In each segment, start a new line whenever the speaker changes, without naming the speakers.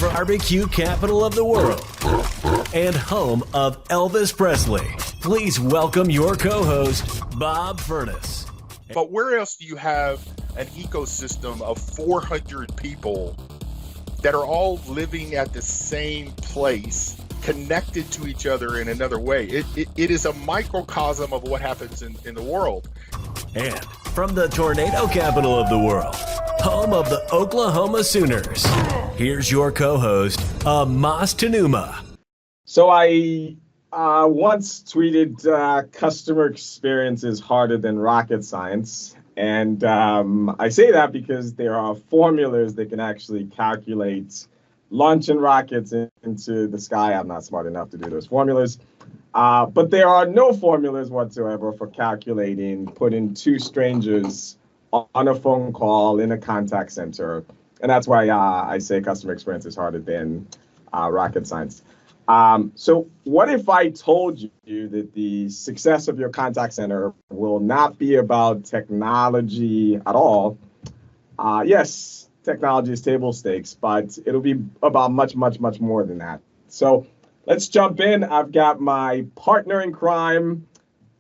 barbecue capital of the world and home of Elvis Presley. Please welcome your co-host, Bob Furness.
But where else do you have an ecosystem of 400 people that are all living at the same place, connected to each other in another way? It is a microcosm of what happens in the world.
And from the tornado capital of the world, home of the Oklahoma Sooners, here's your co-host, Amos Tanuma.
So I once tweeted, customer experience is harder than rocket science. And I say that because there are formulas that can actually calculate launching rockets into the sky. I'm not smart enough to do those formulas. But there are no formulas whatsoever for calculating putting two strangers on a phone call in a contact center. And that's why I say customer experience is harder than rocket science. So what if I told you that the success of your contact center will not be about technology at all? Yes, technology is table stakes, but it'll be about much, much, much more than that. So let's jump in. I've got my partner in crime,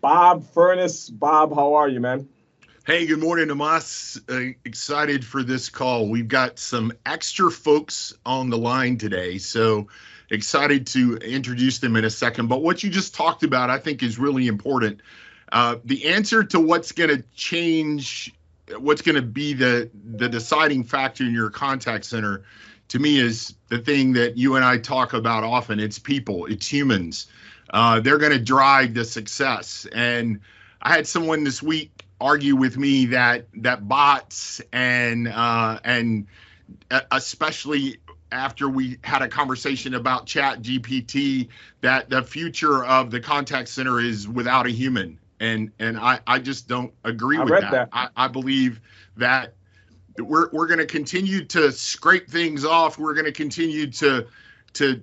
Bob Furness. Bob, how are you, man?
Hey, good morning, Amos. Excited for this call. We've got some extra folks on the line today, so excited to introduce them in a second. But what you just talked about, I think, is really important. The answer to what's going to change, what's going to be the deciding factor in your contact center, to me, is the thing that you and I talk about often. It's people, it's humans. They're going to drive the success. And I had someone this week argue with me that bots and especially after we had a conversation about ChatGPT, that the future of the contact center is without a human. And I just don't agree with that. I believe that we're going to continue to scrape things off. We're going to continue to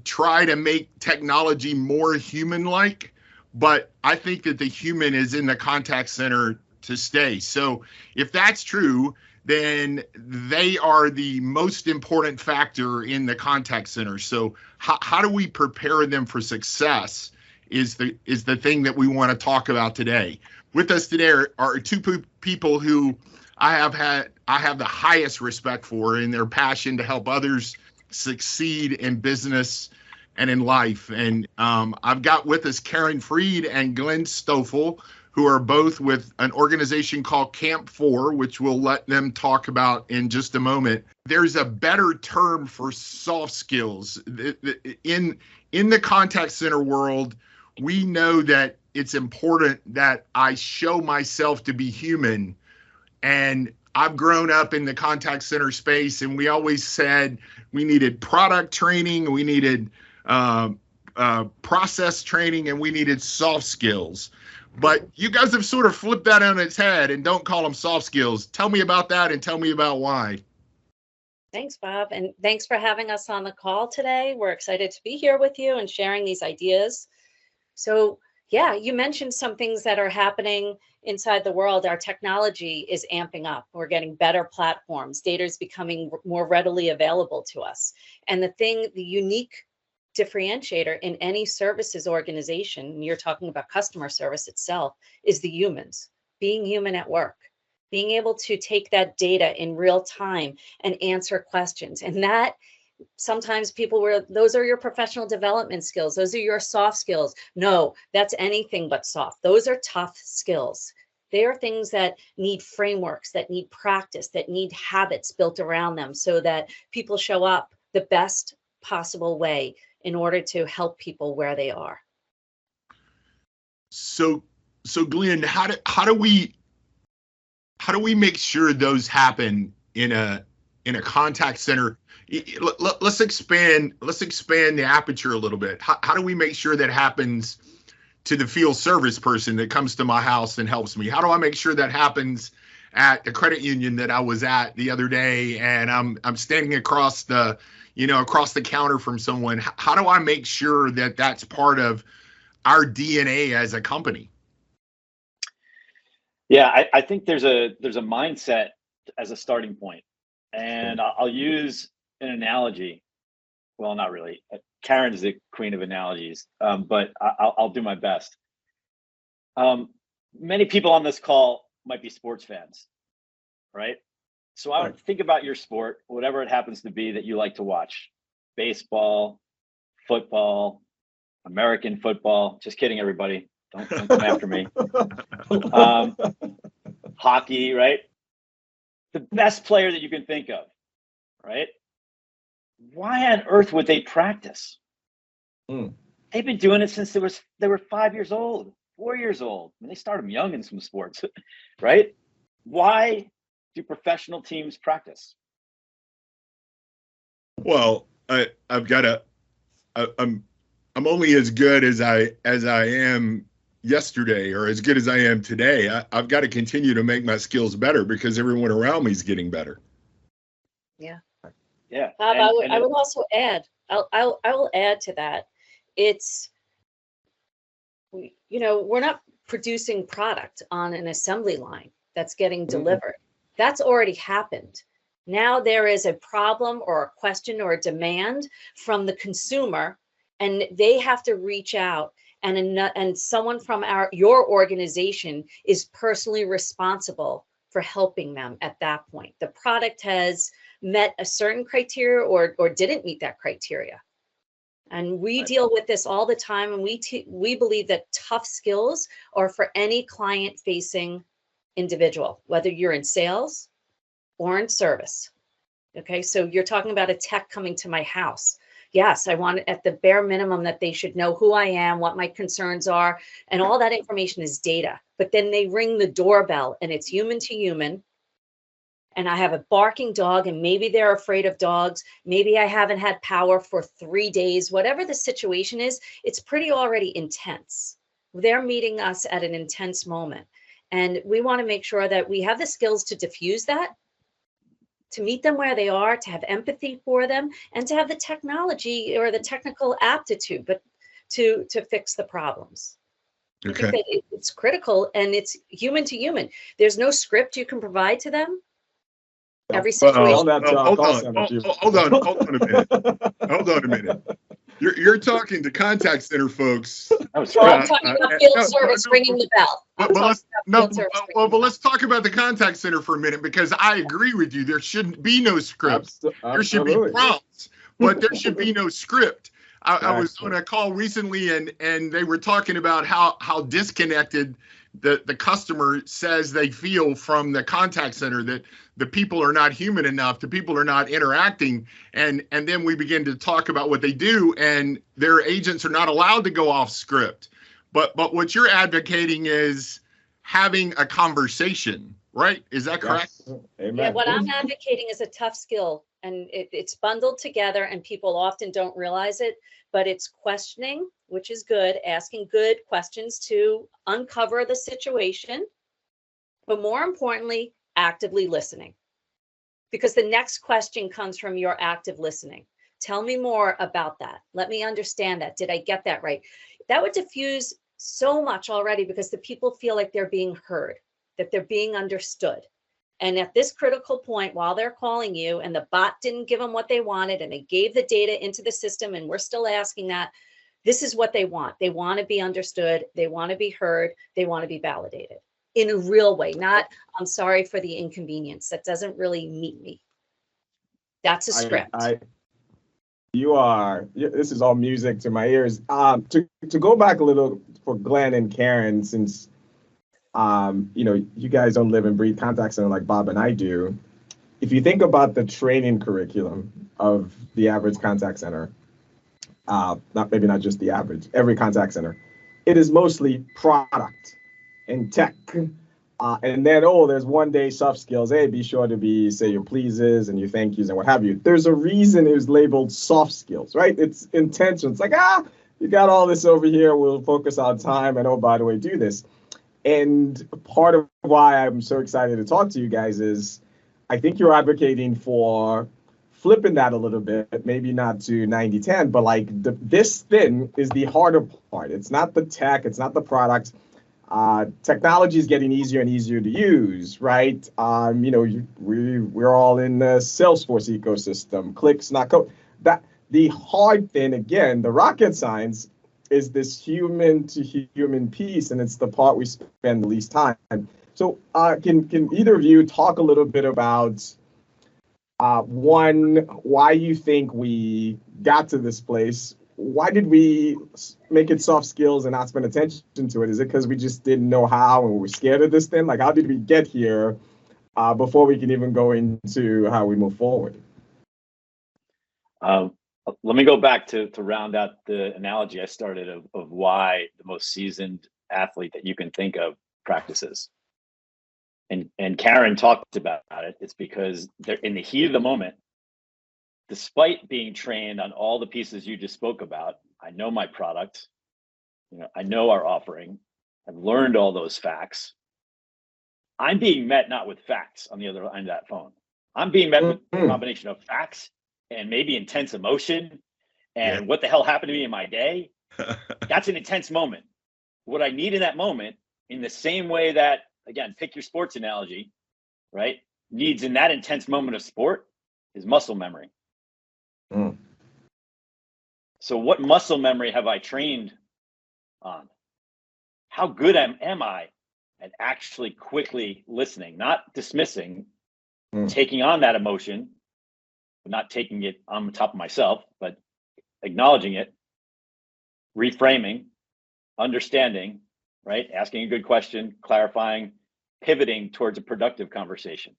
try to make technology more human-like. But I think that the human is in the contact center to stay. So if that's true, then they are the most important factor in the contact center. So how do we prepare them for success is the thing that we want to talk about today. With us today are two people who I have the highest respect for in their passion to help others succeed in business and in life. And I've got with us Caryn and Glen Stoffel, who are both with an organization called Camp 4, which we'll let them talk about in just a moment. There's a better term for soft skills. In the contact center world, we know that it's important that I show myself to be human. And I've grown up in the contact center space, and we always said we needed product training, we needed process training, and we needed soft skills. But you guys have sort of flipped that on its head and don't call them soft skills. Tell me about that and tell me about why.
Thanks, Bob. And thanks for having us on the call today. We're excited to be here with you and sharing these ideas. So, yeah, you mentioned some things that are happening inside the world. Our technology is amping up. We're getting better platforms. Data is becoming more readily available to us. And the unique differentiator in any services organization, and you're talking about customer service itself, is the humans, being human at work, being able to take that data in real time and answer questions. And that sometimes those are your professional development skills. Those are your soft skills. No, that's anything but soft. Those are tough skills. They are things that need frameworks, that need practice, that need habits built around them so that people show up the best possible way in order to help people where they are.
So Glenn, how do we make sure those happen in a contact center? Let's expand the aperture a little bit. How do we make sure that happens to the field service person that comes to my house and helps me? How do I make sure that happens at the credit union that I was at the other day and I'm standing across the counter from someone? How do I make sure that that's part of our DNA as a company?
Yeah, I think there's a mindset as a starting point. And I'll use an analogy. well, not really. Caryn is the queen of analogies, but I'll do my best. Many people on this call might be sports fans, right? So I would think about your sport, whatever it happens to be that you like to watch. Baseball, football, American football. Just kidding, everybody. Don't come after me. Hockey, right? The best player that you can think of, right? Why on earth would they practice? They've been doing it since they were 5 years old, 4 years old. I mean, they start them young in some sports, right? Why do professional teams practice?
Well, I'm only as good as I am yesterday, or as good as I am today. I've got to continue to make my skills better because everyone around me is getting better.
Yeah.
Yeah.
Bob, I would also add, I will add to that. It's, we're not producing product on an assembly line that's getting delivered. That's already happened. Now there is a problem or a question or a demand from the consumer, and they have to reach out, and someone from your organization is personally responsible for helping them at that point. The product has met a certain criteria or didn't meet that criteria. And we deal with this all the time, and we believe that tough skills are for any client-facing individual, whether you're in sales or in service. Okay, so you're talking about a tech coming to my house. Yes, I want at the bare minimum that they should know who I am, what my concerns are, and all that information is data. But then they ring the doorbell, and it's human to human. And I have a barking dog, and maybe they're afraid of dogs. Maybe I haven't had power for 3 days. Whatever the situation is, it's pretty already intense. They're meeting us at an intense moment. And we want to make sure that we have the skills to diffuse that, to meet them where they are, to have empathy for them, and to have the technology or the technical aptitude, but to fix the problems. Okay. I think that it's critical, and it's human to human. There's no script you can provide to them. Every situation.
Hold on a minute. You're talking to contact center folks.
I'm talking about field service ringing the bell.
But let's talk about the contact center for a minute, because I agree with you. There shouldn't be no script. There should be prompts, but there should be no script. I was on a call recently, and they were talking about how disconnected the customer says they feel from the contact center, that the people are not human enough, the people are not interacting, and then we begin to talk about what they do, and their agents are not allowed to go off script. But what you're advocating is having a conversation, right? Is that correct?
Yes. Amen. Yeah, what I'm advocating is a tough skill, and it's bundled together, and people often don't realize it, but it's questioning, which is good, asking good questions to uncover the situation, but more importantly, actively listening. Because the next question comes from your active listening. Tell me more about that. Let me understand that. Did I get that right? That would diffuse so much already, because the people feel like they're being heard, that they're being understood. And at this critical point, while they're calling you and the bot didn't give them what they wanted, and they gave the data into the system, and we're still asking that, this is what they want. They want to be understood. They want to be heard. They want to be validated in a real way, not, I'm sorry for the inconvenience. That doesn't really meet me. That's a script.
This is all music to my ears. To go back a little for Glen and Caryn, since you guys don't live and breathe contact center like Bob and I do. If you think about the training curriculum of the average contact center, maybe not just the average, every contact center, it is mostly product and tech. And then, there's 1 day soft skills. Hey, be sure to say your pleases and your thank yous and what have you. There's a reason it was labeled soft skills, right? It's intentional. It's like, you got all this over here. We'll focus on time. And by the way, do this. And part of why I'm so excited to talk to you guys is I think you're advocating for flipping that a little bit, maybe not to 90-10, but like this thing is the harder part. It's not the tech, it's not the product. Technology is getting easier and easier to use, right? We're all in the Salesforce ecosystem, clicks, not code. The hard thing, again, the rocket science, is this human to human piece, and it's the part we spend the least time. So can either of you talk a little bit about one, why you think we got to this place? Why did we make it soft skills and not spend attention to it? Is it because we just didn't know how and we were scared of this thing? Like, how did we get here before we can even go into how we move forward?
Let me go back to round out the analogy I started of why the most seasoned athlete that you can think of practices. And Caryn talked about it. It's because they're in the heat of the moment, despite being trained on all the pieces you just spoke about. I know my product, I know our offering. I've learned all those facts. I'm being met not with facts on the other end of that phone. I'm being met with a combination of facts and maybe intense emotion and what the hell happened to me in my day. That's an intense moment. What I need in that moment, in the same way that, again, pick your sports analogy, right? Needs in that intense moment of sport is muscle memory. So what muscle memory have I trained on? How good am I at actually quickly listening, not dismissing, taking on that emotion, but not taking it on top of myself, but acknowledging it, reframing, understanding, right? Asking a good question, clarifying, pivoting towards a productive conversation.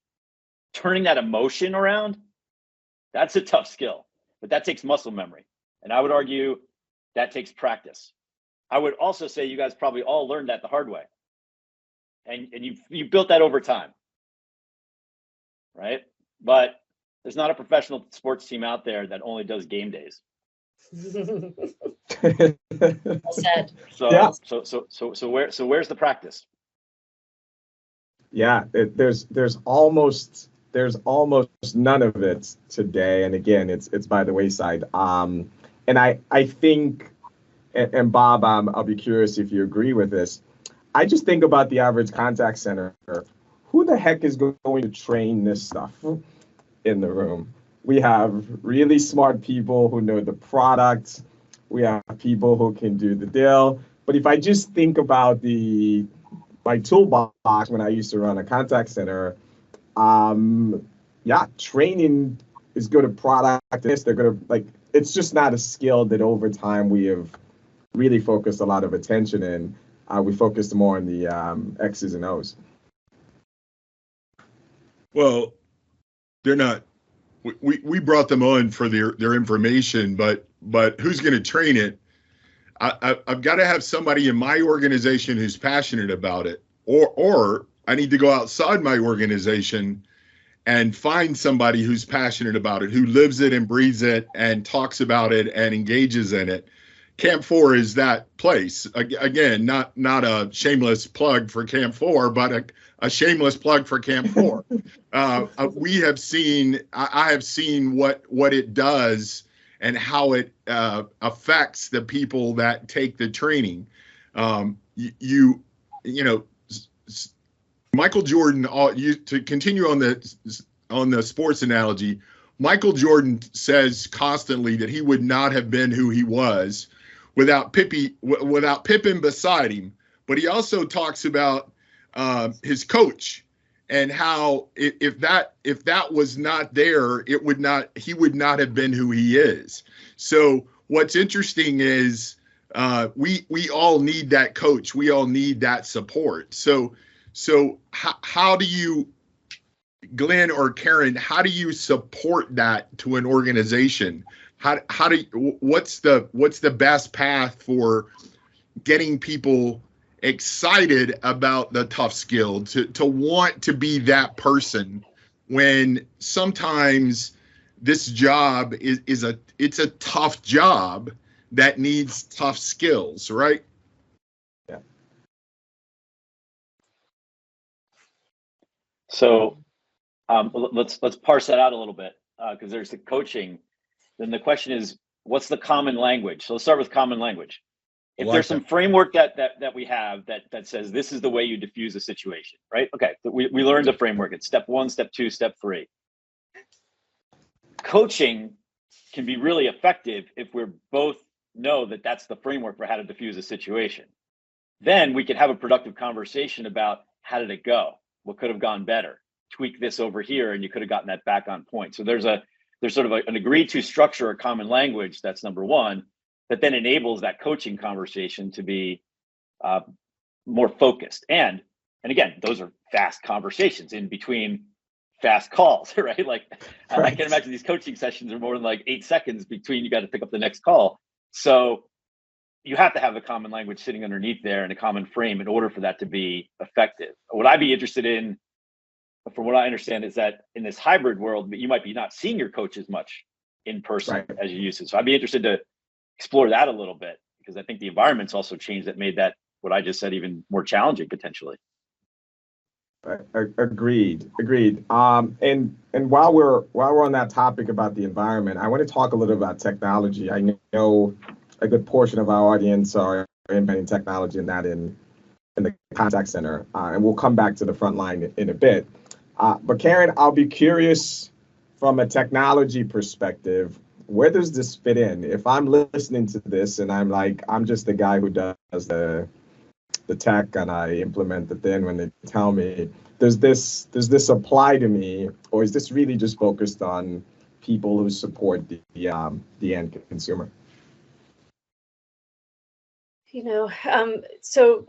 Turning that emotion around, that's a tough skill, but that takes muscle memory. And I would argue that takes practice. I would also say you guys probably all learned that the hard way. And you built that over time, right? But there's not a professional sports team out there that only does game days.
Well said.
So where's the practice?
Yeah, there's almost none of it today, and again, it's by the wayside. And I think, and Bob, I'll be curious if you agree with this. I just think about the average contact center. Who the heck is going to train this stuff in the room? We have really smart people who know the product. We have people who can do the deal. But if I just think about my toolbox when I used to run a contact center, training is good at product. They're good at, it's just not a skill that over time we have really focused a lot of attention in. We focused more on the X's and O's.
Well, they're not. We brought them on for their information, but who's going to train it? I've got to have somebody in my organization who's passionate about it, or I need to go outside my organization and find somebody who's passionate about it, who lives it and breathes it and talks about it and engages in it. Camp 4 is that place. Again, not a shameless plug for Camp 4, but a shameless plug for Camp 4. I have seen what it does and how it affects the people that take the training. Michael Jordan, to continue on the sports analogy, Michael Jordan says constantly that he would not have been who he was without Pippen beside him. But he also talks about his coach and how if that was not there, he would not have been who he is. So what's interesting is we all need that coach. We all need that support. So how do you, Glen or Caryn, how do you support that to an organization? What's the best path for getting people excited about the tough skill, to want to be that person, when sometimes this job is a tough job that needs tough skills, right?
Yeah.
So let's parse that out a little bit, because there's the coaching. Then the question is, what's the common language? So let's start with common language. If there's some framework that we have that says this is the way you diffuse a situation, right? Okay, we learned the framework. It's step 1, step 2, step 3. Coaching can be really effective if we're both know that that's the framework for how to diffuse a situation. Then we can have a productive conversation about how did it go? What could have gone better? Tweak this over here, and you could have gotten that back on point. So there's sort of an agreed to structure, a common language. That's number one, that then enables that coaching conversation to be more focused. And again, those are fast conversations in between fast calls, right? Like I can imagine these coaching sessions are more than like 8 seconds between you got to pick up the next call. So you have to have a common language sitting underneath there and a common frame in order for that to be effective. What I'd be interested in, from what I understand, is that in this hybrid world, you might be not seeing your coach as much in person as you used to. So I'd be interested to explore that a little bit, because I think the environment's also changed that made that, what I just said, even more challenging potentially.
Agreed. And while we're on that topic about the environment, I want to talk a little about technology. I know a good portion of our audience are implementing technology in the contact center, and we'll come back to the front line in a bit. But Caryn, I'll be curious from a technology perspective, where does this fit in? If I'm listening to this and I'm just the guy who does the tech and I implement the thing when they tell me, does this apply to me, or is this really just focused on people who support the end consumer?
So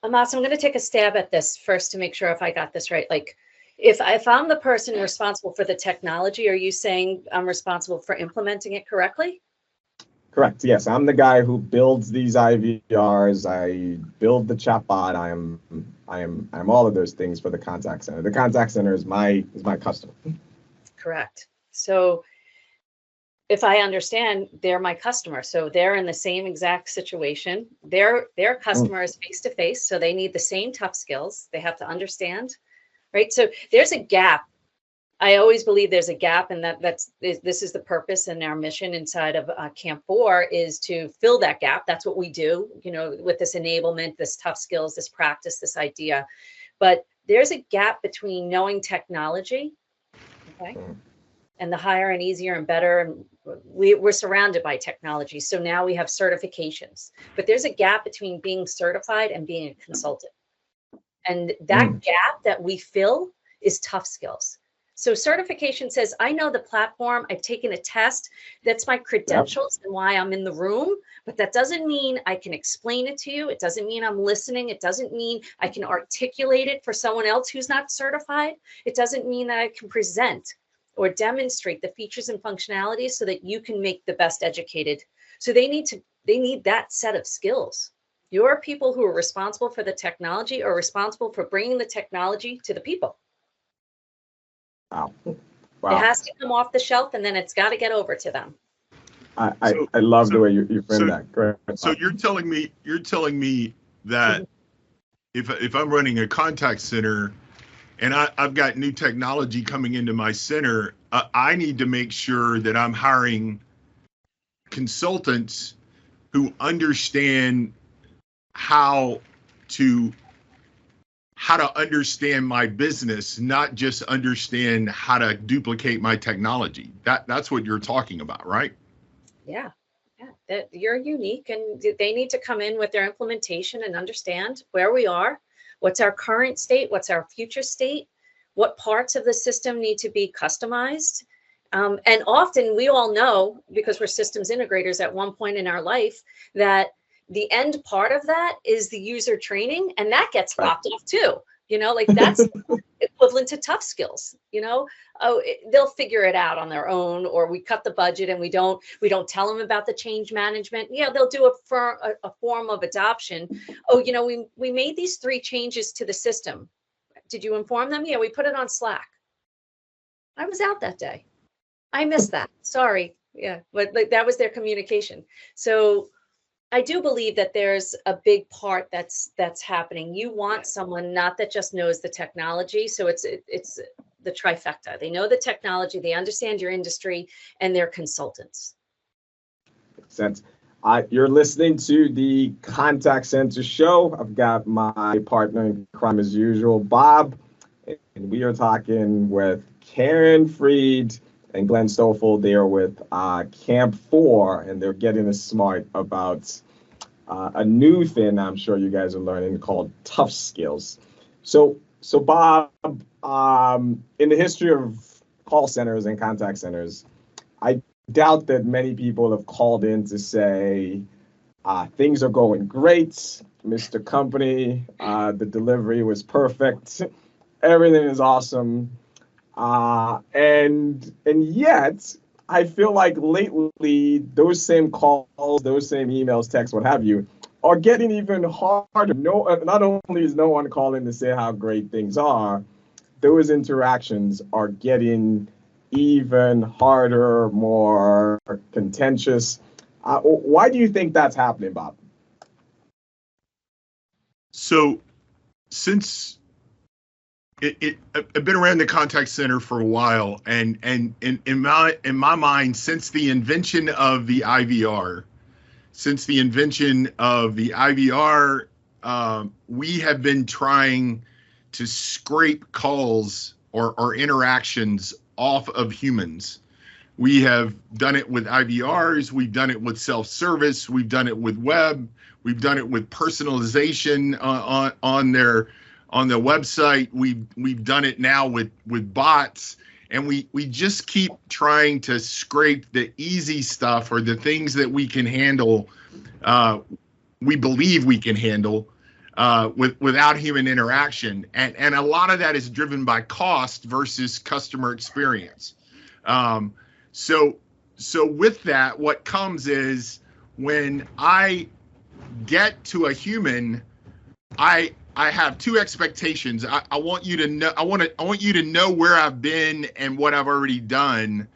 Amas, I'm going to take a stab at this first to make sure if I got this right. Like, if I'm the person responsible for the technology, are you saying I'm responsible for implementing it correctly?
Correct. Yes, I'm the guy who builds these IVRs. I build the chatbot. I am all of those things for the contact center. The contact center is my customer.
Correct. So if I understand, they're my customer. So they're in the same exact situation. Their customer is face to face. So they need the same tough skills. They have to understand, right? So there's a gap. I always believe there's a gap, and this is the purpose and our mission inside of Camp 4 is to fill that gap. That's what we do, with this enablement, this tough skills, this practice, this idea. But there's a gap between knowing technology, okay, and the higher and easier and better. And we're surrounded by technology. So now we have certifications, but there's a gap between being certified and being a consultant. And that gap that we fill is tough skills. So certification says, I know the platform, I've taken a test, that's my credentials and why I'm in the room, but that doesn't mean I can explain it to you. It doesn't mean I'm listening. It doesn't mean I can articulate it for someone else who's not certified. It doesn't mean that I can present or demonstrate the features and functionalities so that you can make the best educated. So they need that set of skills. Your people who are responsible for the technology are responsible for bringing the technology to the people. Wow. It has to come off the shelf, and then it's got to get over to them.
I love the way you frame that. Go ahead.
So you're telling me that if I'm running a contact center and I've got new technology coming into my center, I need to make sure that I'm hiring consultants who understand how to understand my business, not just understand how to duplicate my technology. That's what you're talking about, right?
Yeah. That you're unique, and they need to come in with their implementation and understand where we are, what's our current state, what's our future state, what parts of the system need to be customized. And often we all know, because we're systems integrators at one point in our life, that the end part of that is the user training, and that gets lopped off too. That's equivalent to tough skills. They'll figure it out on their own, or we cut the budget and we don't tell them about the change management. Yeah, they'll do a form of adoption. Oh, we made these 3 changes to the system. Did you inform them? Yeah, we put it on Slack. I was out that day. I missed that. Sorry. Yeah, but that was their communication. So I do believe that there's a big part that's happening. You want someone not that just knows the technology. So it's the trifecta. They know the technology, they understand your industry, and they're consultants.
Makes sense. You're listening to the Contact Center Show. I've got my partner in crime as usual, Bob, and we are talking with Caryn Freed and Glen Stoffel. They're with Camp 4, and they're getting us smart about a new thing I'm sure you guys are learning called tough skills. So Bob, in the history of call centers and contact centers, I doubt that many people have called in to say, things are going great, Mr. Company, the delivery was perfect, everything is awesome. And yet, I feel like lately, those same calls, those same emails, texts, what have you, are getting even harder. Not only is no one calling to say how great things are, those interactions are getting even harder, more contentious. Why do you think that's happening, Bob?
So, since I've been around the contact center for a while, and in my mind, since the invention of the IVR, we have been trying to scrape calls or interactions off of humans. We have done it with IVRs, we've done it with self-service, we've done it with web, we've done it with personalization on the website. We've done it now with bots, and we just keep trying to scrape the easy stuff, or the things that we can handle, we believe we can handle without human interaction, and a lot of that is driven by cost versus customer experience. So with that, what comes is, when I get to a human, I have two expectations. I want you to know. I want you to know where I've been and what I've already done,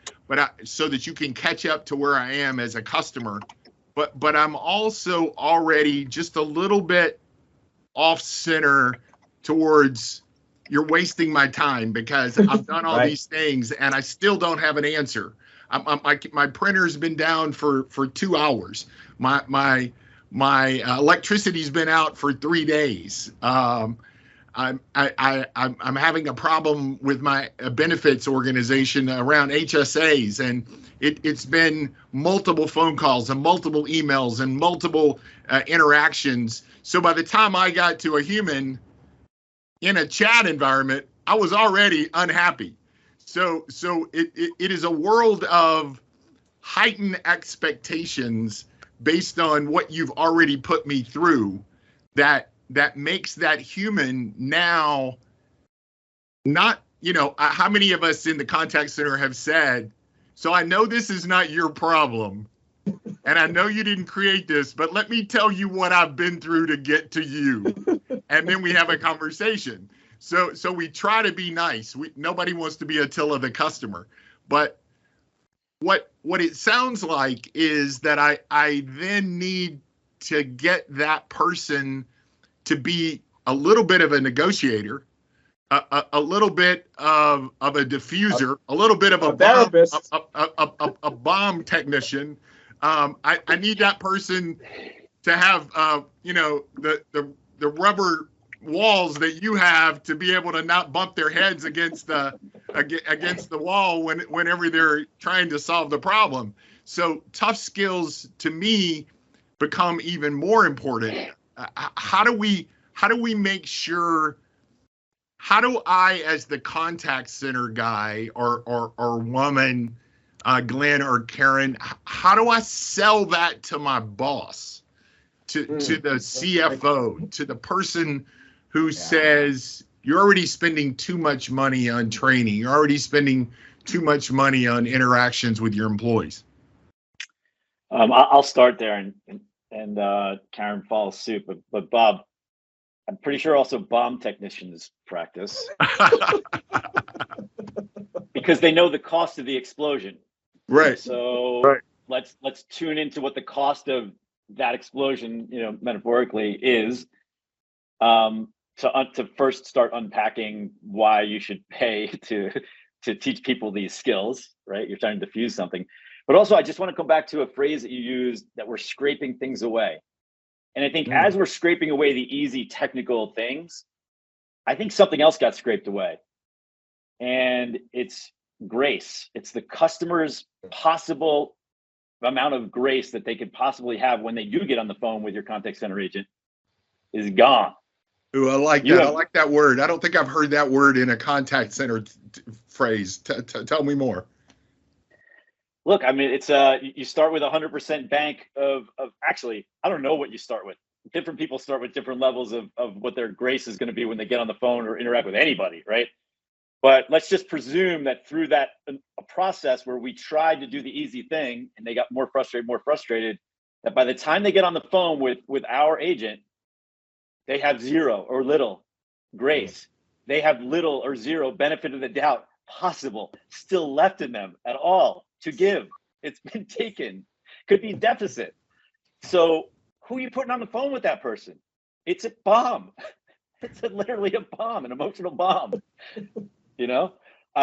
so that you can catch up to where I am as a customer. But I'm also already just a little bit off center towards, you're wasting my time because I've done all
Right.
these things and I still don't have an answer. My printer's been down for 2 hours. My electricity's been out for 3 days. I'm having a problem with my benefits organization around HSAs, and it's been multiple phone calls and multiple emails and multiple interactions. So by the time I got to a human in a chat environment, I was already unhappy. So it is a world of heightened expectations based on what you've already put me through, that makes that human now not, how many of us in the contact center have said, so I know this is not your problem, and I know you didn't create this, but let me tell you what I've been through to get to you. And then we have a conversation. So we try to be nice. Nobody wants to be Attila the customer. But what it sounds like is that I then need to get that person to be a little bit of a negotiator, a little bit of a diffuser, a little bit of a
therapist,
a bomb technician. I need that person to have the rubber walls that you have to be able to not bump their heads against the wall whenever they're trying to solve the problem. So tough skills to me become even more important. How do we make sure? How do I, as the contact center guy or woman, Glen or Caryn, how do I sell that to my boss, to the CFO, to the person who says, you're already spending too much money on training, you're already spending too much money on interactions with your employees?
I'll start there, and Caryn follows suit. But Bob, I'm pretty sure also bomb technicians practice because they know the cost of the explosion.
Right.
So let's tune into what the cost of that explosion, metaphorically, is. To first start unpacking why you should pay to teach people these skills, right? You're trying to diffuse something. But also, I just want to come back to a phrase that you used, that we're scraping things away. And I think as we're scraping away the easy technical things, I think something else got scraped away. And it's grace. It's the customer's possible amount of grace that they could possibly have when they do get on the phone with your contact center agent is gone.
Ooh, I like that. I like that word. I don't think I've heard that word in a contact center phrase. Tell me more.
Look, I mean, it's you start with 100% bank of actually, I don't know what you start with. Different people start with different levels of what their grace is going to be when they get on the phone or interact with anybody, right? But let's just presume that through that a process where we tried to do the easy thing and they got more frustrated, that by the time they get on the phone with our agent, they have zero or little grace. They have little or zero benefit of the doubt possible still left in them at all to give. It's been taken, could be deficit. So who are you putting on the phone with that person? It's a bomb. It's literally a bomb, an emotional bomb. You know,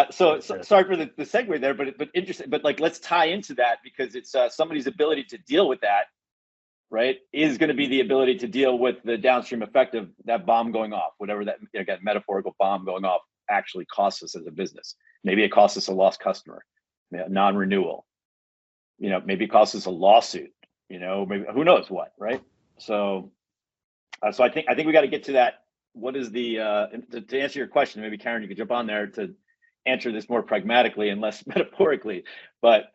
so sorry for the segue there, but interesting. But like, let's tie into that because it's somebody's ability to deal with that, right, is going to be the ability to deal with the downstream effect of that bomb going off, whatever that, again, metaphorical bomb going off actually costs us as a business. Maybe it costs us a lost customer, non-renewal. You know, maybe it costs us a lawsuit. You know, maybe who knows what, right? So, so I think we got to get to that. What is the to answer your question? Maybe Caryn, you could jump on there to answer this more pragmatically and less metaphorically. But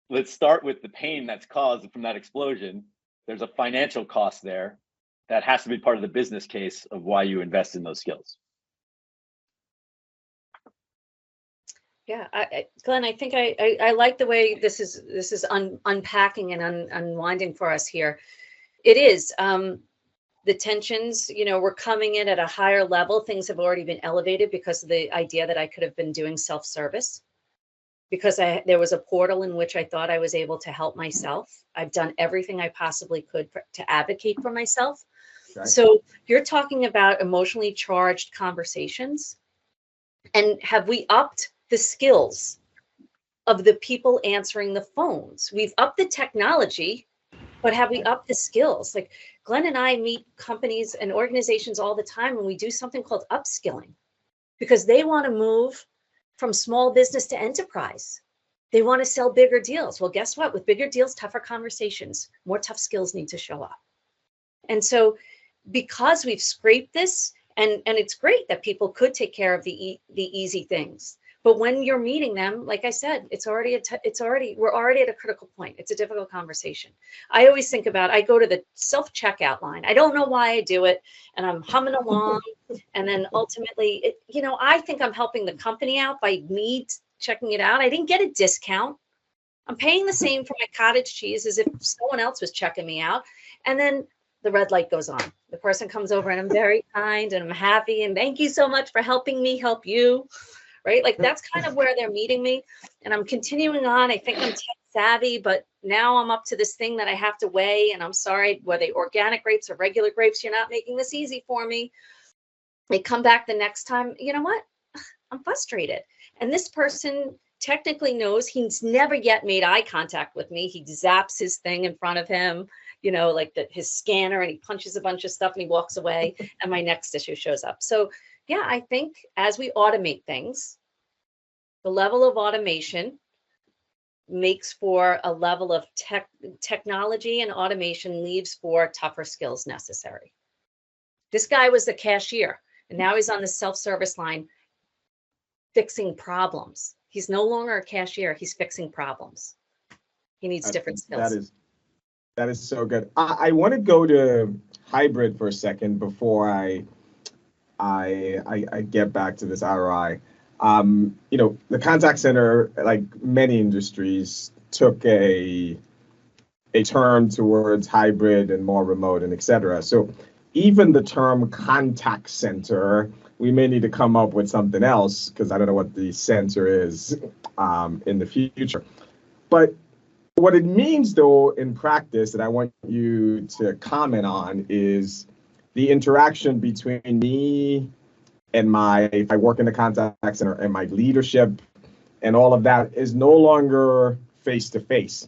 let's start with the pain that's caused from that explosion. There's a financial cost there that has to be part of the business case of why you invest in those skills.
Yeah, Glenn, I think I like the way this is unpacking and unwinding for us here. It is. The tensions, you know, we're coming in at a higher level. Things have already been elevated because of the idea that I could have been doing self-service, because there was a portal in which I thought I was able to help myself. I've done everything I possibly could to advocate for myself. Okay. So you're talking about emotionally charged conversations. And have we upped the skills of the people answering the phones? We've upped the technology, but have we upped the skills? Like Glenn and I meet companies and organizations all the time, and we do something called upskilling because they want to move from small business to enterprise. They want to sell bigger deals. Well, guess what? With bigger deals, tougher conversations, more tough skills need to show up. And so because we've scraped this, and it's great that people could take care of the easy things. But when you're meeting them, like I said, we're already at a critical point. It's a difficult conversation. I always think about, I go to the self-checkout line. I don't know why I do it, and I'm humming along. And then ultimately, I think I'm helping the company out by me checking it out. I didn't get a discount. I'm paying the same for my cottage cheese as if someone else was checking me out. And then the red light goes on. The person comes over and I'm very kind and I'm happy. And thank you so much for helping me help you. Right? Like that's kind of where they're meeting me. And I'm continuing on. I think I'm tech savvy, but now I'm up to this thing that I have to weigh. And I'm sorry, were they organic grapes or regular grapes? You're not making this easy for me. They come back the next time. You know what? I'm frustrated. And this person technically knows he's never yet made eye contact with me. He zaps his thing in front of him, like his scanner, and he punches a bunch of stuff and he walks away and my next issue shows up. So yeah, I think as we automate things, the level of automation makes for a level of technology, and automation leaves for tougher skills necessary. This guy was the cashier, and now he's on the self-service line fixing problems. He's no longer a cashier. He's fixing problems. He needs different skills.
That is so good. I want to go to hybrid for a second before I get back to this ROI. The contact center, like many industries, took a turn towards hybrid and more remote and et cetera. So even the term contact center, we may need to come up with something else because I don't know what the center is in the future. But what it means, though, in practice, that I want you to comment on is the interaction between me and if I work in the contact center, and my leadership and all of that is no longer face-to-face.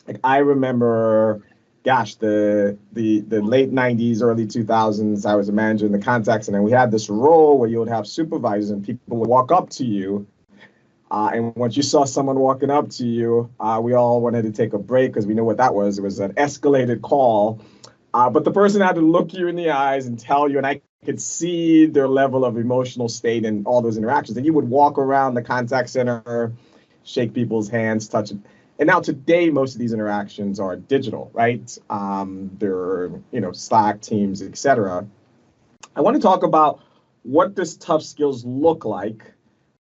Like I remember, the late 90s, early 2000s, I was a manager in the contact center, and we had this role where you would have supervisors and people would walk up to you And once you saw someone walking up to you, we all wanted to take a break because we knew what that was. It was an escalated call. But the person had to look you in the eyes and tell you, and I could see their level of emotional state and all those interactions. And you would walk around the contact center, shake people's hands, touch it. And now today, most of these interactions are digital, right? They're, Slack, Teams, etc. I want to talk about what does tough skills look like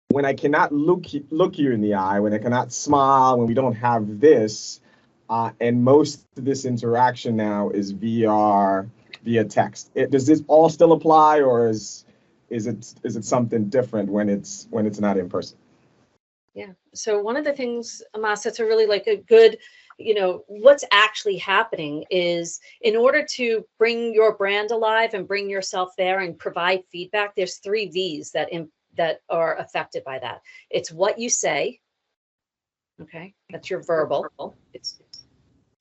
when I cannot look you in the eye, when I cannot smile, when we don't have this. And most of this interaction now is via text. Does this all still apply, or is it something different when it's not in person?
Yeah. So one of the things, Amas, that's a really like a good, what's actually happening is in order to bring your brand alive and bring yourself there and provide feedback, there's 3 V's that are affected by that. It's what you say. Okay. That's your verbal.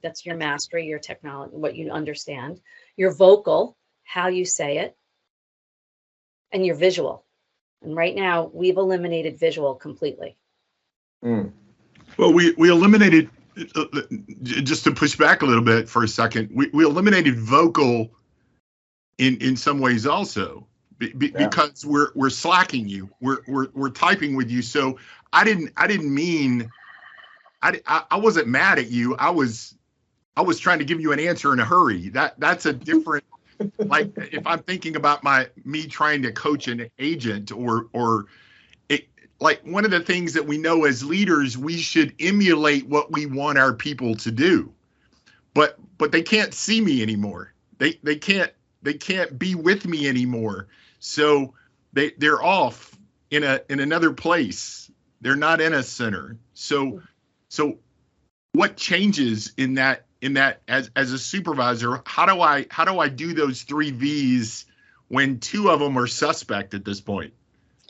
That's your mastery, your technology, what you understand. Your vocal, how you say it, and your visual. And right now we've eliminated visual completely.
Well, we eliminated, just to push back a little bit for a second, we eliminated vocal in some ways also because we're slacking you, we're typing with you. So I didn't mean, I wasn't mad at you. I was trying to give you an answer in a hurry. That's a different, like if I'm thinking about me trying to coach an agent or like one of the things that we know as leaders, we should emulate what we want our people to do, but they can't see me anymore. They can't be with me anymore. So they're off in another place. They're not in a center. So what changes in that as a supervisor? How do I do those 3 V's when 2 of them are suspect at this point?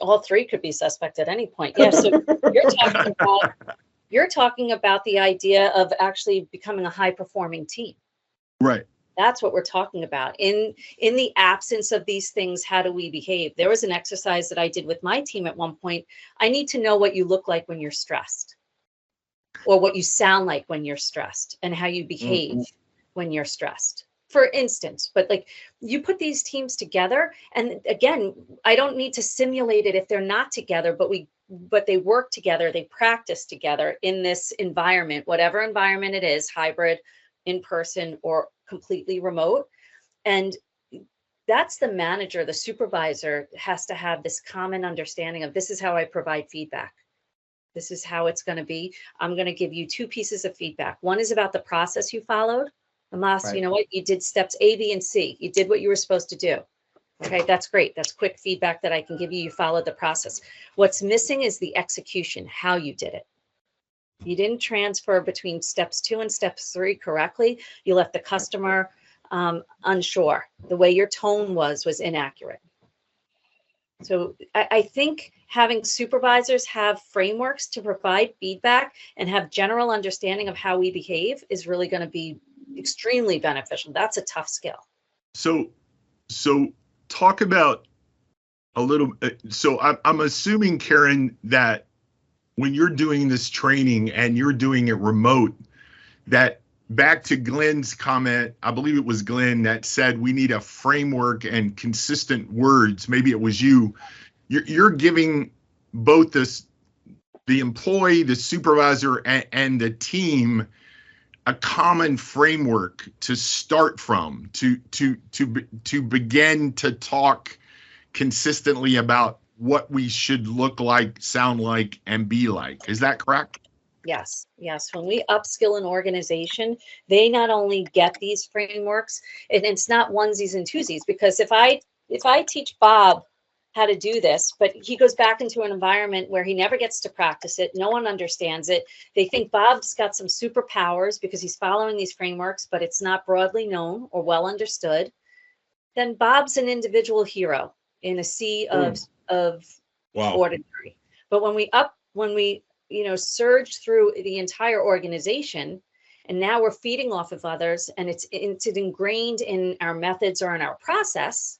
All 3 could be suspect at any point. Yeah. So you're talking about the idea of actually becoming a high performing team.
Right.
That's what we're talking about. In the absence of these things, how do we behave? There was an exercise that I did with my team at one point. I need to know what you look like when you're stressed, or what you sound like when you're stressed, and how you behave when you're stressed. For instance, but like you put these teams together, and again, I don't need to simulate it if they're not together, but they work together, they practice together in this environment, whatever environment it is, hybrid, in person, or completely remote. And that's the manager, the supervisor has to have this common understanding of, this is how I provide feedback. This is how it's going to be. I'm going to give you 2 pieces of feedback. One is about the process you followed. Amas, right. You know what? You did steps A, B, and C. You did what you were supposed to do. Okay, that's great. That's quick feedback that I can give you. You followed the process. What's missing is the execution, how you did it. You didn't transfer between steps 2 and steps 3 correctly. You left the customer unsure. The way your tone was inaccurate. So I think having supervisors have frameworks to provide feedback and have general understanding of how we behave is really going to be extremely beneficial. That's a tough skill. So
talk about a little. So I'm assuming, Caryn, that when you're doing this training and you're doing it remote, that back to Glen's comment, I believe it was Glen that said we need a framework and consistent words. Maybe it was you. You're giving both the employee, the supervisor, and the team a common framework to start from, to begin to talk consistently about what we should look like, sound like, and be like. Is that correct?
Yes. When we upskill an organization, they not only get these frameworks, and it's not onesies and twosies, because if I teach Bob how to do this, but he goes back into an environment where he never gets to practice it, no one understands it, they think Bob's got some superpowers because he's following these frameworks, but it's not broadly known or well understood, then Bob's an individual hero in a sea of ordinary. But when we surge through the entire organization, and now we're feeding off of others, and it's ingrained in our methods or in our process,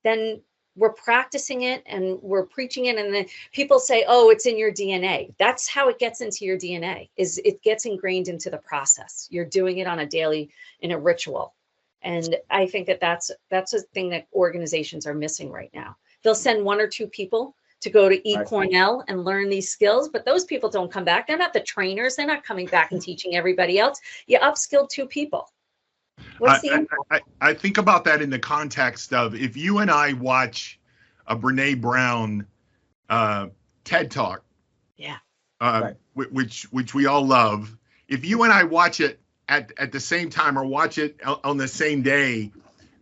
then we're practicing it and we're preaching it, and then people say, oh, it's in your DNA. That's how it gets into your DNA, is it gets ingrained into the process. You're doing it on a daily, in a ritual. And I think that that's a thing that organizations are missing right now. They'll send 1 or 2 people to go to Cornell and learn these skills, but those people don't come back. They're not the trainers. They're not coming back and teaching everybody else. You upskilled 2 people.
I think about that in the context of, if you and I watch a Brene Brown TED Talk, which we all love, if you and I watch it at the same time, or watch it on the same day,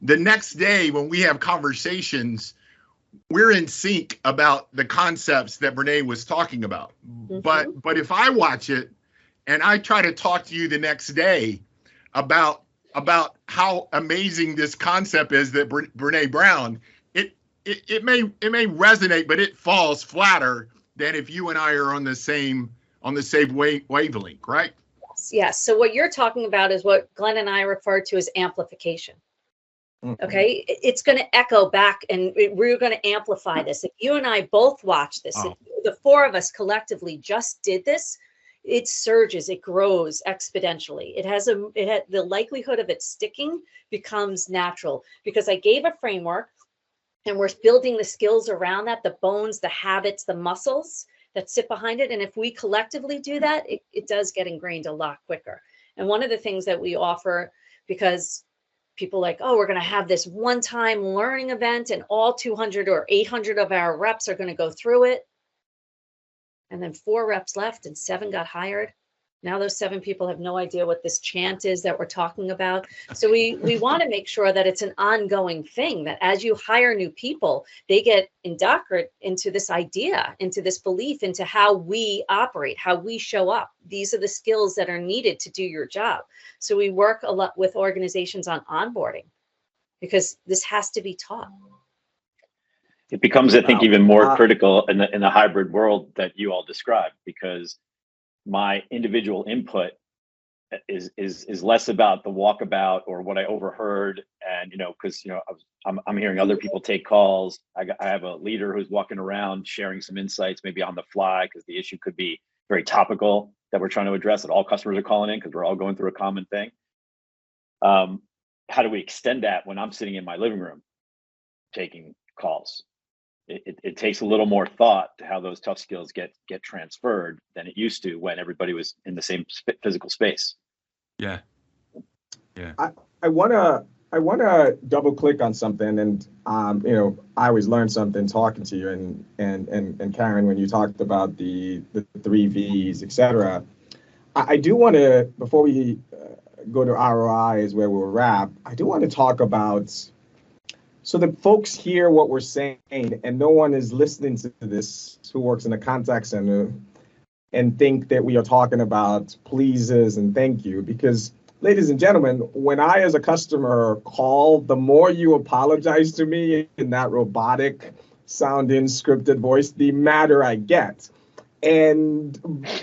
the next day when we have conversations, we're in sync about the concepts that Brene was talking about. Mm-hmm. But if I watch it and I try to talk to you the next day about how amazing this concept is that Brene Brown, it may resonate, but it falls flatter than if you and I are on the same wavelength, right?
Yes. So what you're talking about is what Glen and I refer to as amplification. Mm-hmm. Okay, it's going to echo back, and we're going to amplify this. If you and I both watch this, if the 4 of us collectively just did this, it surges, it grows exponentially. It has the likelihood of it sticking becomes natural, because I gave a framework, and we're building the skills around that, the bones, the habits, the muscles that sit behind it. And if we collectively do that, it does get ingrained a lot quicker. And one of the things that we offer, because people like, oh, we're going to have this one-time learning event and all 200 or 800 of our reps are going to go through it. And then 4 reps left and 7 got hired. Now those 7 people have no idea what this chant is that we're talking about. So we want to make sure that it's an ongoing thing, that as you hire new people, they get indoctrinated into this idea, into this belief, into how we operate, how we show up. These are the skills that are needed to do your job. So we work a lot with organizations on onboarding, because this has to be taught.
It becomes, I think, even more critical in the hybrid world that you all described, because my individual input is less about the walkabout or what I overheard, and because I'm hearing other people take calls. I have a leader who's walking around sharing some insights, maybe on the fly, because the issue could be very topical that we're trying to address, that all customers are calling in because we're all going through a common thing. How do we extend that when I'm sitting in my living room taking calls? It takes a little more thought to how those tough skills get transferred than it used to when everybody was in the same physical space.
Yeah.
I wanna double click on something, and I always learn something talking to you, and Caryn, when you talked about the 3 V's, etc. I do want to, before we go to ROI is where we'll wrap, I do want to talk about, so that folks hear what we're saying and no one is listening to this who works in a contact center and think that we are talking about pleases and thank you. Because, ladies and gentlemen, when I as a customer call, the more you apologize to me in that robotic sounding scripted voice, the madder I get. And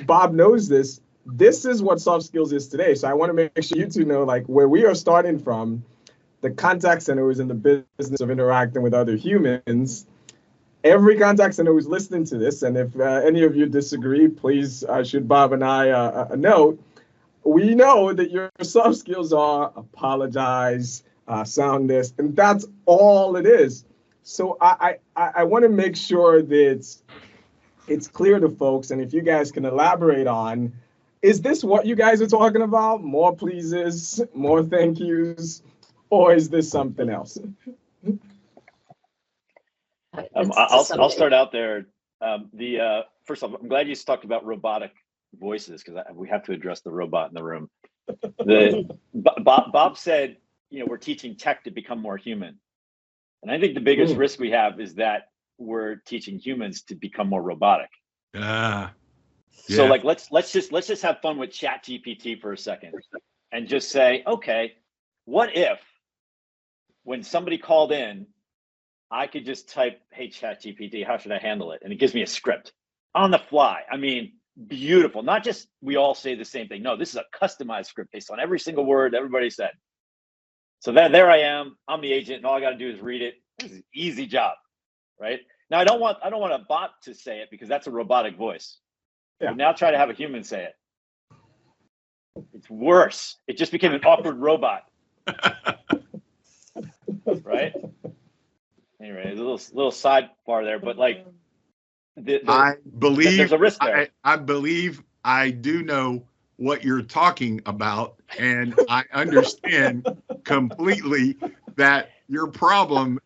Bob knows this. This is what soft skills is today. So I want to make sure you two know, like, where we are starting from. The contact center is in the business of interacting with other humans. Every contact center who's listening to this, and if any of you disagree, please shoot Bob and I a note. We know that your soft skills are apologize, soundness, and that's all it is. So I want to make sure that it's clear to folks, and if you guys can elaborate on, is this what you guys are talking about? More pleases, more thank yous? Or is this something else?
I'll start out there. First off, I'm glad you talked about robotic voices, because we have to address the robot in the room. Bob said, we're teaching tech to become more human, and I think the biggest risk we have is that we're teaching humans to become more robotic.
Yeah.
So like let's just have fun with ChatGPT for a second, and just say, okay, what if, when somebody called in, I could just type, hey, ChatGPT, how should I handle it? And it gives me a script on the fly. I mean, beautiful. Not just we all say the same thing. No, this is a customized script based on every single word everybody said. So there I am. I'm the agent, and all I got to do is read it. This is an easy job. right? Now I don't want a bot to say it because that's a robotic voice.
Yeah.
But now try to have a human say it. It's worse. It just became an awkward robot. Right? Anyway, there's a little sidebar there, but like
I believe
there's a risk there.
I believe I do know what you're talking about, and I understand completely that your problem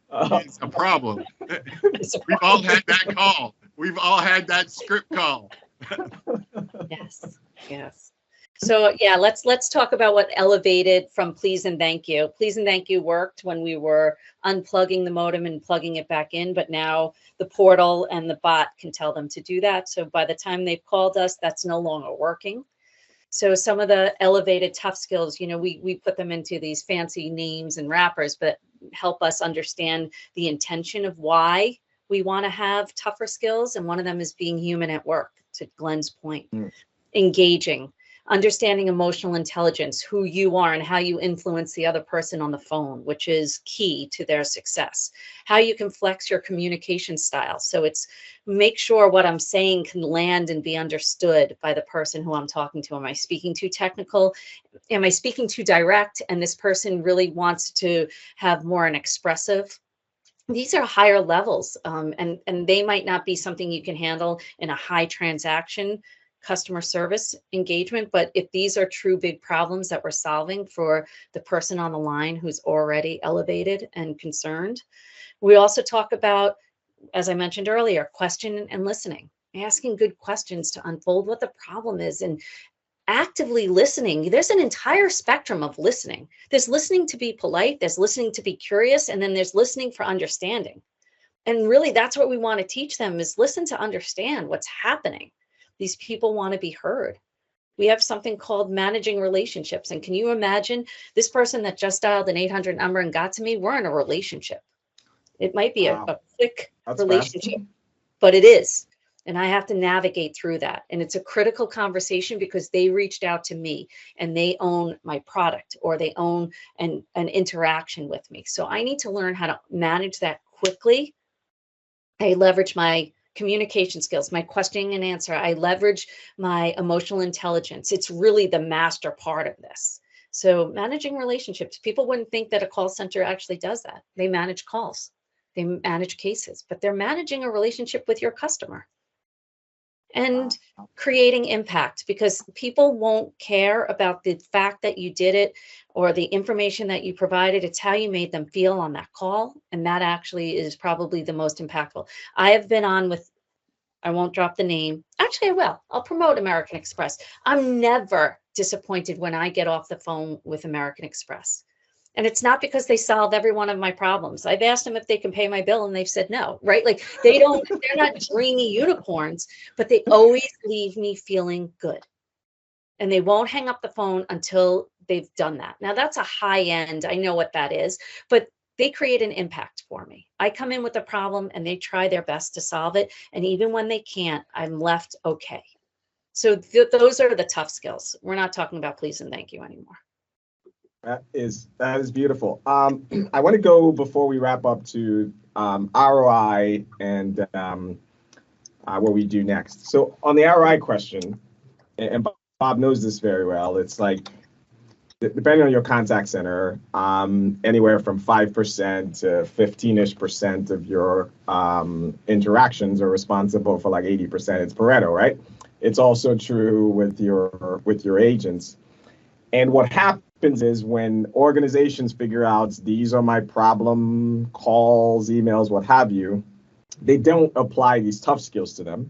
is a problem. We've all had that call. We've all had that script call.
Yes. So yeah, let's talk about what elevated from please and thank you. Please and thank you worked when we were unplugging the modem and plugging it back in, but now the portal and the bot can tell them to do that. So by the time they've called us, that's no longer working. So some of the elevated tough skills, we put them into these fancy names and wrappers, but help us understand the intention of why we want to have tougher skills. And one of them is being human at work, to Glen's point. Engaging, understanding emotional intelligence, who you are and how you influence the other person on the phone, which is key to their success. How you can flex your communication style. So it's make sure what I'm saying can land and be understood by the person who I'm talking to. Am I speaking too technical? Am I speaking too direct? And this person really wants to have more an expressive. These are higher levels, and they might not be something you can handle in a high transaction customer service engagement. But if these are true big problems that we're solving for the person on the line who's already elevated and concerned, we also talk about, as I mentioned earlier, question and listening, asking good questions to unfold what the problem is and actively listening. There's an entire spectrum of listening. There's listening to be polite, there's listening to be curious, and then there's listening for understanding. And really that's what we want to teach them, is listen to understand what's happening. These people want to be heard. We have something called managing relationships. And can you imagine this person that just dialed an 800 number and got to me? We're in a relationship. It might be a quick relationship, but it is. And I have to navigate through that. And it's a critical conversation because they reached out to me and they own my product or they own an interaction with me. So I need to learn how to manage that quickly. I leverage my communication skills, my questioning and answer. I leverage my emotional intelligence. It's really the master part of this. So managing relationships, people wouldn't think that a call center actually does that. They manage calls, they manage cases, but they're managing a relationship with your customer and creating impact, because people won't care about the fact that you did it or the information that you provided. It's how you made them feel on that call. And that actually is probably the most impactful. I have been on with, I won't drop the name. Actually, I will. I'll promote American Express. I'm never disappointed when I get off the phone with American Express. And it's not because they solve every one of my problems. I've asked them if they can pay my bill and they've said no, right? Like they're not dreamy unicorns, but they always leave me feeling good. And they won't hang up the phone until they've done that. Now that's a high end. I know what that is, but they create an impact for me. I come in with a problem and they try their best to solve it. And even when they can't, I'm left okay. So those are the tough skills. We're not talking about please and thank you anymore.
That is beautiful. I want to go, before we wrap up, to ROI and what we do next. So on the ROI question, and Bob knows this very well, it's like, depending on your contact center, anywhere from 5% to 15-ish% of your interactions are responsible for like 80%. It's Pareto, right? It's also true with your agents. And what happens is when organizations figure out these are my problem calls, emails, what have you, they don't apply these tough skills to them.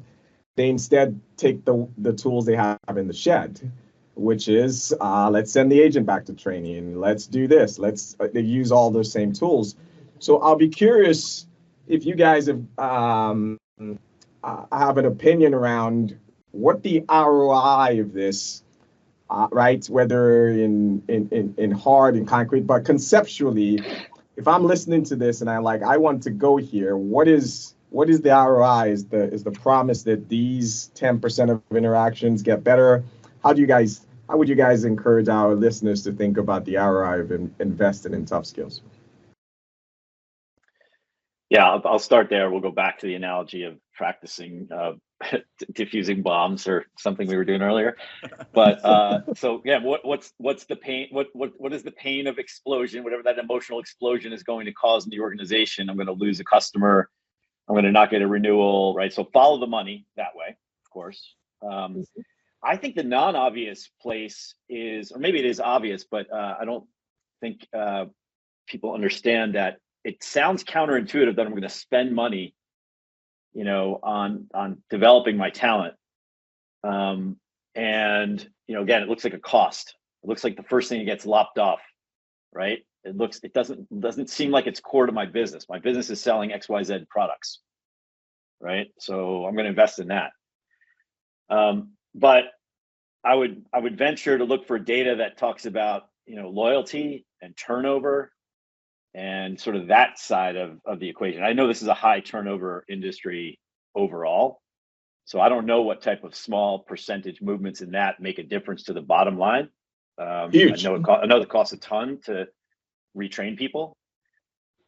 They instead take the tools they have in the shed, which is let's send the agent back to training. Let's do this. They use all those same tools. So I'll be curious if you guys have an opinion around what the ROI of this. Right, whether in hard and concrete, but conceptually, if I'm listening to this and I want to go here, what is the ROI? Is the promise that these 10% of interactions get better? How would you guys encourage our listeners to think about the ROI of investing in tough skills?
Yeah, I'll start there. We'll go back to the analogy of practicing diffusing bombs or something we were doing earlier. But so yeah, what's the pain? What is the pain of explosion? Whatever that emotional explosion is going to cause in the organization. I'm going to lose a customer. I'm going to not get a renewal, right? So follow the money that way, of course. I think the non-obvious place is, or maybe it is obvious, but I don't think people understand that. It sounds counterintuitive that I'm going to spend money, on developing my talent. And, again, it looks like a cost. It looks like the first thing that gets lopped off, right? It doesn't seem like it's core to my business. My business is selling XYZ products, right? So I'm going to invest in that. But I would venture to look for data that talks about, loyalty and turnover and sort of that side of the equation. I know this is a high turnover industry overall, so I don't know what type of small percentage movements in that make a difference to the bottom line.
Huge.
I know it costs a ton to retrain people.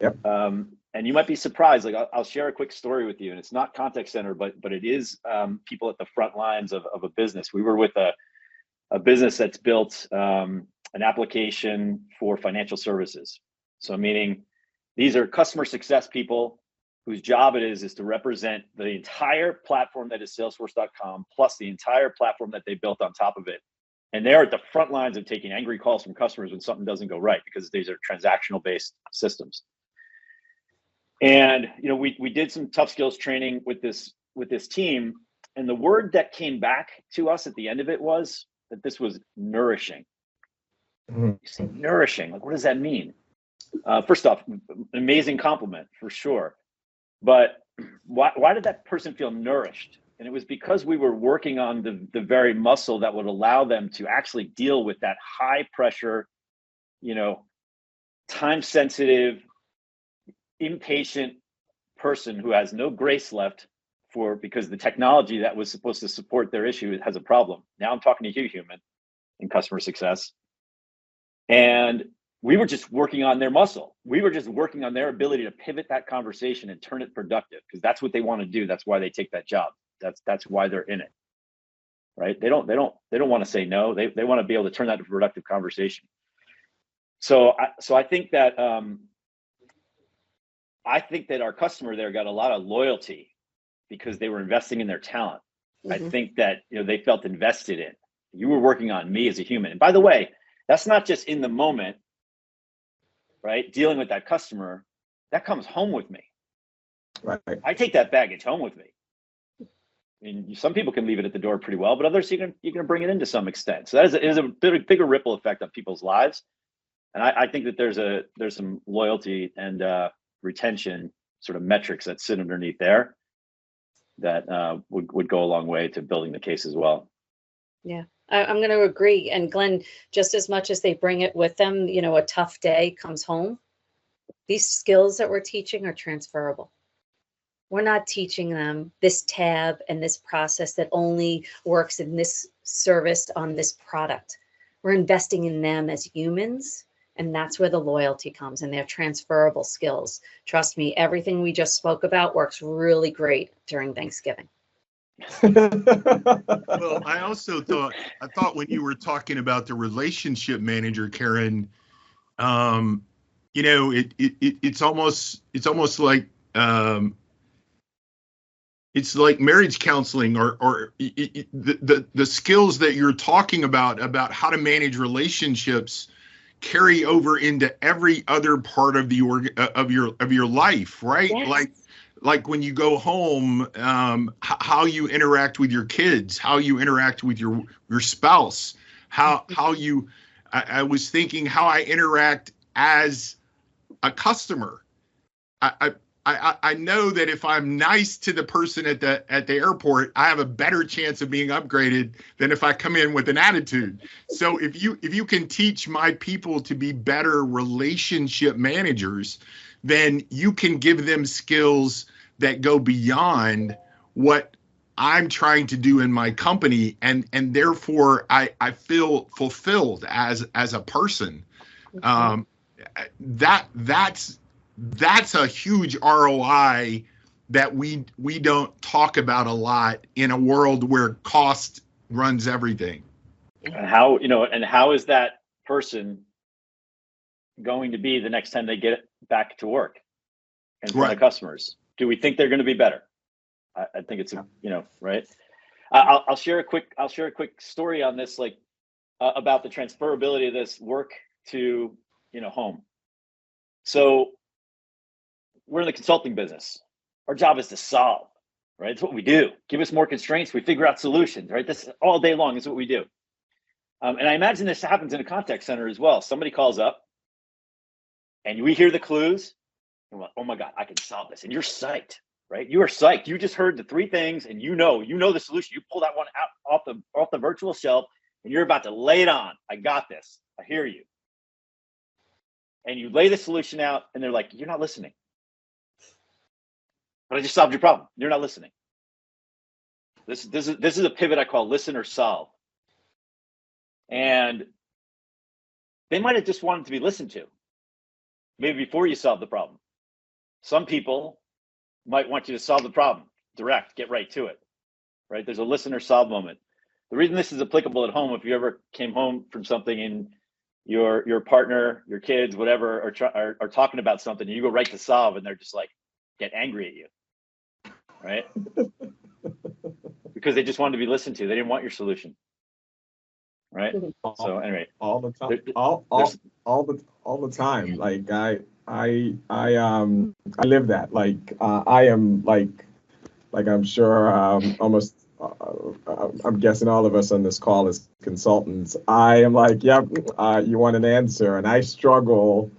Yep.
And you might be surprised. Like I'll share a quick story with you, and it's not contact center, but it is people at the front lines of a business. We were with a business that's built an application for financial services. So meaning these are customer success people whose job it is to represent the entire platform that is Salesforce.com plus the entire platform that they built on top of it. And they're at the front lines of taking angry calls from customers when something doesn't go right, because these are transactional based systems. And we did some tough skills training with this team, and the word that came back to us at the end of it was that this was nourishing. You say nourishing, like what does that mean? First off, amazing compliment for sure. But why did that person feel nourished? And it was because we were working on the very muscle that would allow them to actually deal with that high pressure, time sensitive, impatient person who has no grace left because the technology that was supposed to support their issue has a problem. Now I'm talking to you, human, in customer success. And we were just working on their muscle. We were just working on their ability to pivot that conversation and turn it productive, because that's what they want to do. That's why they take that job. That's why they're in it, right? They don't want to say no. They want to be able to turn that into a productive conversation. So I think that our customer there got a lot of loyalty because they were investing in their talent. I think that they felt invested in. You were working on me as a human. And by the way, that's not just in the moment, right? Dealing with that customer, that comes home with me.
Right.
I take that baggage home with me. I mean, some people can leave it at the door pretty well, but others you're going to bring it in to some extent. So that is a bigger ripple effect on people's lives. And I think that there's some loyalty and retention sort of metrics that sit underneath there that would go a long way to building the case as well.
Yeah, I'm going to agree. And Glenn, just as much as they bring it with them, a tough day comes home, these skills that we're teaching are transferable. We're not teaching them this tab and this process that only works in this service on this product. We're investing in them as humans, and that's where the loyalty comes, and their transferable skills. Trust me, everything we just spoke about works really great during Thanksgiving.
Well, I thought when you were talking about the relationship manager, Caryn, it's almost like it's like marriage counseling or the skills that you're talking about how to manage relationships carry over into every other part of your life, right?
Yes.
Like when you go home, how you interact with your kids, how you interact with your spouse, how you. I was thinking how I interact as a customer. I know that if I'm nice to the person at the airport, I have a better chance of being upgraded than if I come in with an attitude. So if you can teach my people to be better relationship managers, then you can give them skills that go beyond what I'm trying to do in my company, and therefore I feel fulfilled as a person. That's that's a huge ROI that we don't talk about a lot in a world where cost runs everything.
And how is that person going to be the next time they get back to work in front of customers? Do we think they're going to be better? I think it's right. I'll share a quick story on this, like about the transferability of this work to home. So we're in the consulting business. Our job is to solve, right? It's what we do. Give us more constraints, we figure out solutions, right? This all day long is what we do. And I imagine this happens in a contact center as well. Somebody calls up and we hear the clues and we're like, oh my God, I can solve this. And you're psyched, right? You are psyched. You just heard the three things and you know the solution. You pull that one out off the virtual shelf and you're about to lay it on. I got this. I hear you. And you lay the solution out and they're like, you're not listening. But I just solved your problem. You're not listening. This is a pivot I call listen or solve. And they might have just wanted to be listened to, maybe before you solve the problem. Some people might want you to solve the problem, direct, get right to it, right? There's a listen or solve moment. The reason this is applicable at home, if you ever came home from something and your partner, your kids, whatever, are talking about something, and you go right to solve, and they're just like, get angry at you, right? Because they just wanted to be listened to. They didn't want your solution. Right. So anyway,
all the time, all the time. Like I live that. Like I am like I'm sure almost I'm guessing all of us on this call as consultants. I am like, yep. You want an answer, and I struggle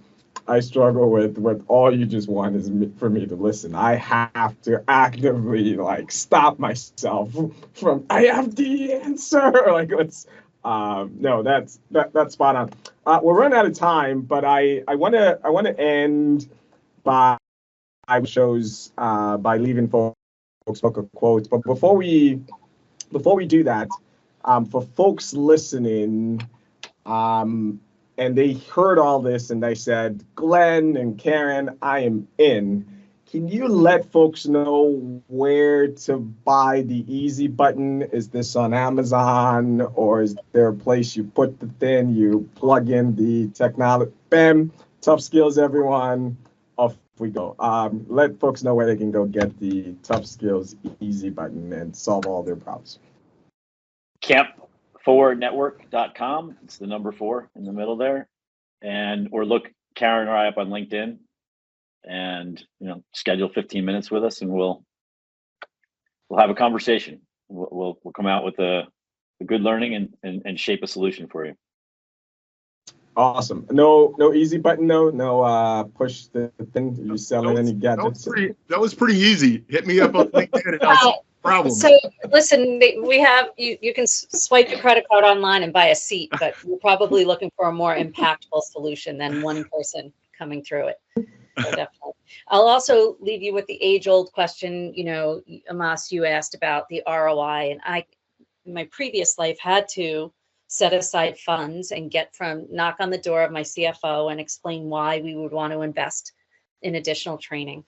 with all you just want is for me to listen. I have to actively like stop myself from I have the answer. Like let's. No, that's spot on. We're running out of time, but I want to end by shows by leaving folks book a quote. But before we do that, for folks listening, and they heard all this and they said, Glen and Caryn, I am in. Can you let folks know where to buy the easy button? Is this on Amazon, or is there a place you put the thing, you plug in the technology? Bam, tough skills, everyone. Off we go. Let folks know where they can go get the tough skills easy button and solve all their problems.
camp4network.com. It's the number 4 in the middle there. Or look Caryn or I up on LinkedIn. And schedule 15 minutes with us, and we'll have a conversation. We'll come out with a good learning and shape a solution for you.
Awesome. No easy button. No push the thing. Are you selling any gadgets?
That was pretty easy. Hit me up on LinkedIn and I'll solve the problem.
So listen, we have you can swipe your credit card online and buy a seat, but you're probably looking for a more impactful solution than one person coming through it. So definitely. I'll also leave you with the age-old question. Amas, you asked about the ROI, and I, in my previous life, had to set aside funds and knock on the door of my CFO and explain why we would want to invest in additional training.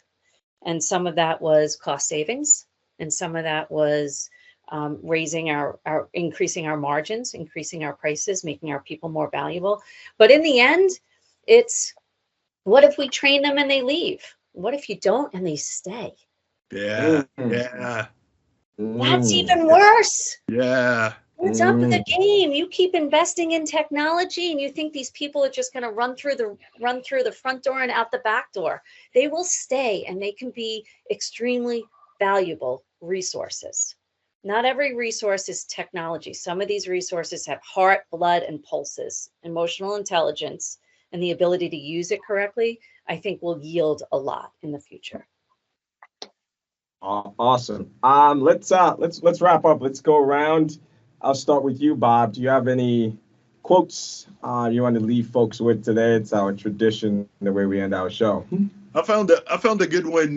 And some of that was cost savings, and some of that was increasing our margins, increasing our prices, making our people more valuable. But in the end, it's, what if we train them and they leave? What if you don't and they stay?
Yeah.
That's even worse.
Yeah.
It's up the game. You keep investing in technology and you think these people are just going to run through the front door and out the back door. They will stay, and they can be extremely valuable resources. Not every resource is technology. Some of these resources have heart, blood, and pulses, emotional intelligence, and the ability to use it correctly, I think will yield a lot in the future.
Awesome. Let's wrap up. Let's go around. I'll start with you, Bob. Do you have any quotes you want to leave folks with today? It's our tradition, the way we end our show.
I found a good one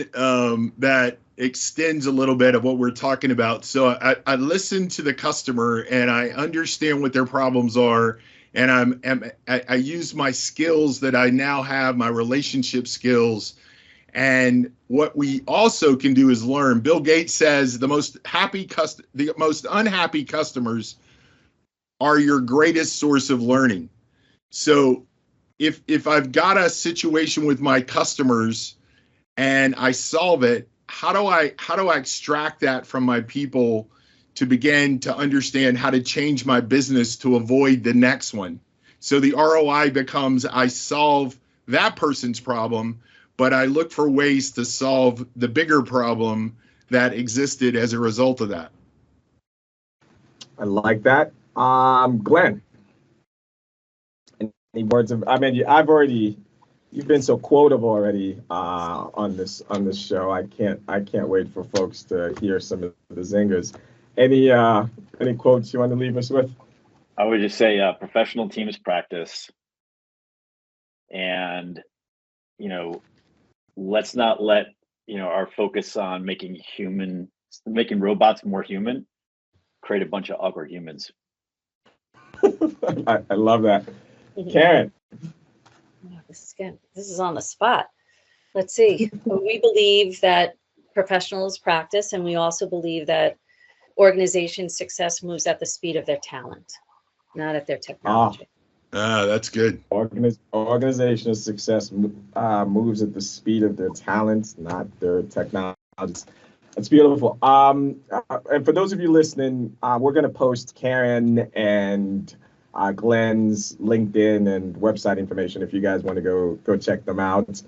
that extends a little bit of what we're talking about. So I listen to the customer and I understand what their problems are, and I use my skills that I now have, my relationship skills. And what we also can do is learn. Bill Gates says the most unhappy customers are your greatest source of learning. So if I've got a situation with my customers and I solve it, how do I extract that from my people to begin to understand how to change my business to avoid the next one? So the ROI becomes, I solve that person's problem, but I look for ways to solve the bigger problem that existed as a result of that.
I like that. Glenn, any words of, I mean, you've been so quotable already on this show. I can't wait for folks to hear some of the zingers. Any quotes you want to leave us with?
I would just say professional teams practice, and let's not let our focus on making robots more human create a bunch of awkward humans.
I love that. Caryn.
This is on the spot. Let's see. We believe that professionals practice, and we also believe that organization success moves at the speed of their talent, not at their technology.
That's good.
Organizational success moves at the speed of their talents, not their technology. That's beautiful. And for those of you listening, we're going to post Caryn and Glen's LinkedIn and website information if you guys want to go check them out.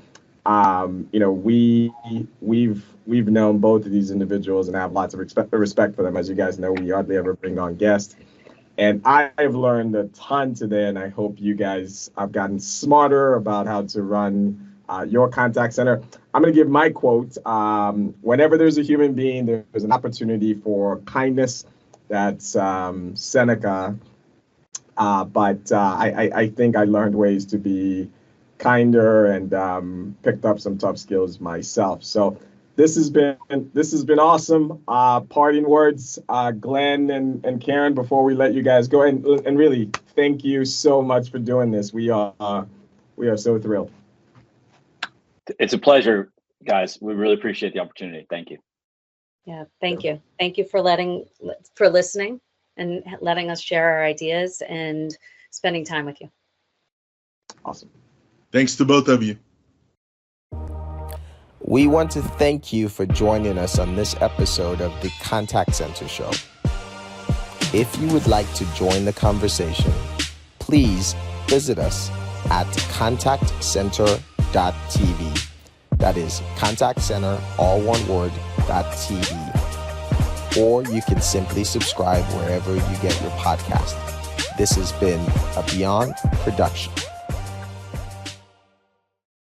We've known both of these individuals and have lots of respect for them. As you guys know, we hardly ever bring on guests. And I've learned a ton today, and I hope you guys have gotten smarter about how to run your contact center. I'm going to give my quote. Whenever there's a human being, there's an opportunity for kindness. That's Seneca. But I think I learned ways to be kinder and picked up some tough skills myself. So this has been awesome. Parting words, Glen and Caryn, before we let you guys go, and really thank you so much for doing this. We are so thrilled.
It's a pleasure, guys. We really appreciate the opportunity. Thank you.
Yeah, thank you. Thank you for listening and letting us share our ideas and spending time with you.
Awesome.
Thanks to both of you.
We want to thank you for joining us on this episode of the Contact Center Show. If you would like to join the conversation, please visit us at contactcenter.tv. That is contact center, all one word, .tv. Or you can simply subscribe wherever you get your podcast. This has been a Beyond production.